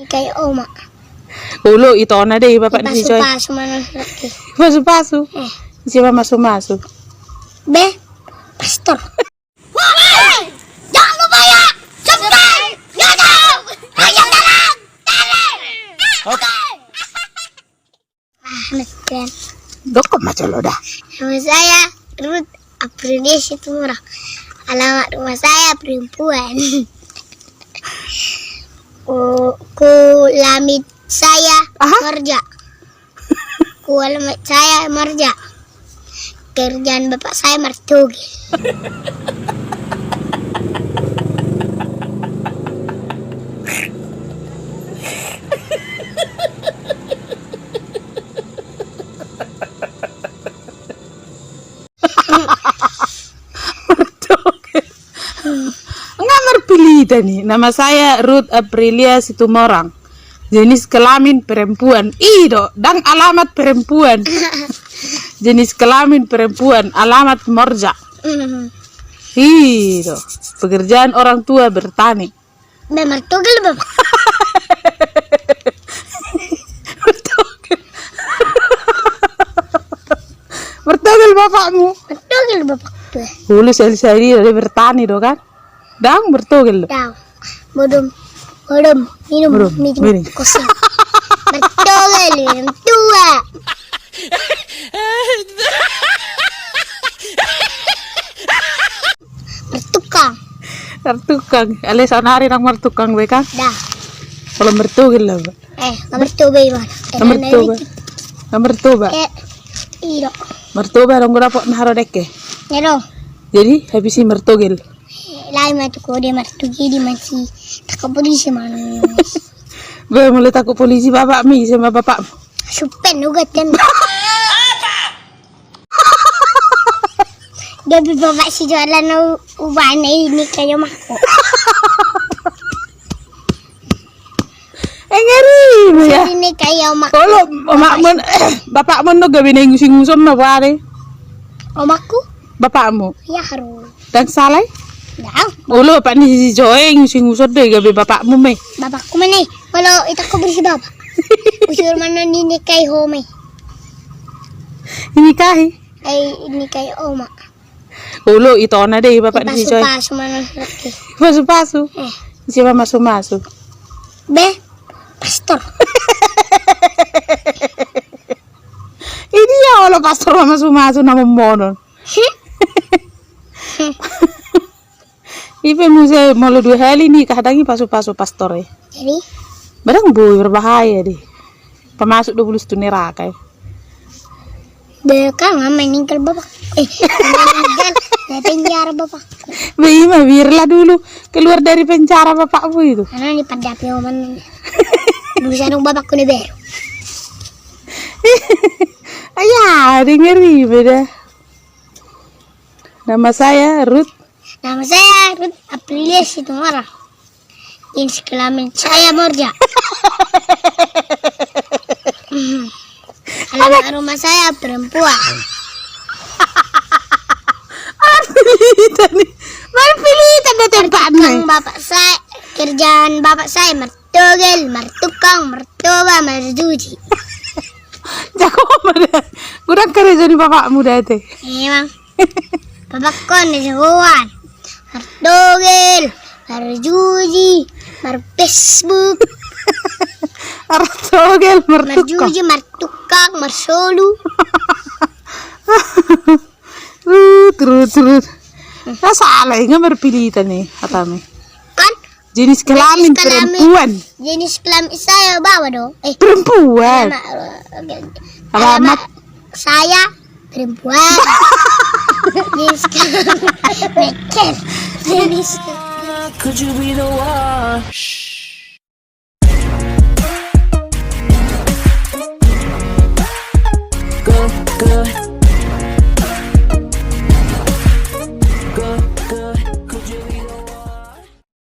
Ini kayak oma. Ulo ito na deh bapak di situ. Pasu-pasu mana lagi? Pasu-pasu. Siapa masuk-masuk? Be, pastor. Jangan lupa ya, subscribe, YouTube, Raja Dalam, Oke. Keren. Dok macam lo dah. Nama saya Ruth Aprilia Situmorang. Alamat rumah saya perempuan. Kulamit saya Marja. Kulamit saya Marja. Kerjaan bapak saya martugil. Enggak merpilih nih. Nama saya Ruth Aprilia Situmorang. Jenis kelamin perempuan. Ido, dan alamat perempuan. Jenis kelamin perempuan, alamat Morja. Ido, pekerjaan orang tua bertani. Martugil bapak. Mertogel bapakmu. Martugil bapak. Dulu sehari-hari dari bertani do kan? Dang bertogel. Tahu. Bodom. Minum kosong. Martugil minum tua. Mertukang. Alisan hari nang mertukang be kan? Dah. Kalau mertogel lah. Nomor toba iwan. Nomor toba. Iya. Mertoba dong gue dapat naharo deke. Nero. Jadi habis ini mertogel. Lai matu kode martugi di masih tak polisi mana. Gue mulai takut polisi bapak mi sama bapak. Supen ugat kan. Gabi bapak si jualan ubah ini kayak mako. Ngeri ya. Ini kayak mako. Kalau omakmu bapakmu no gawe ning sing-sing no bare. Omakku? Bapakmu. Ya harus. Dan salah? Dah. Ulo pak ni joeng sing-sing deh gawe bapakmu me. Bapakku mana? Kalau itu aku bersih bapak. Usir mana ini kayak home. Ini kahi. Ini kayak oma. Ulo ito na deh bapak di situ. Pasu-pasu mana lagi? Pasu-pasu. Siapa masuk-masuk? Be, pastor. Ini ya kalau pastor masuk-masuk nama monon. Ipe muse malu 2 hari nih kadangi pasu-pasu pastor ya. Jadi? Barang boy berbahaya deh. Pemasuk 21 neraka ya. Bekang meninggal bapak. Meninggal dari penjara bapak. Bima biarlah dulu keluar dari penjara bapakmu itu. Karena ini pada api oman. Bisa dong bapakku nih baru. Ayah, ngeri beda. Nama saya Ruth. Nama saya Ruth Aprilia Situmorang. Jenis kelamin saya Morja. Alamat rumah saya perempuan. Marpilitan na tempatnya. Bapak saya, kerjaan bapak saya martugel, martukang, martoba, marjuji. Jago mana? Kurang kerja di bapakmu dah teh. Emang. Bapakku nih jagoan. Martugel, marjuji, marfacebook, Artogel mertukang. marjuji, martukang, marsolu. Terus. Salah nggak marpilitan nih katanya. Kan? Jenis kelamin perempuan. Jenis kelamin saya bawa dong. Perempuan. Alamat saya perempuan. Jenis kelamin. Jenis. Could you be the wash?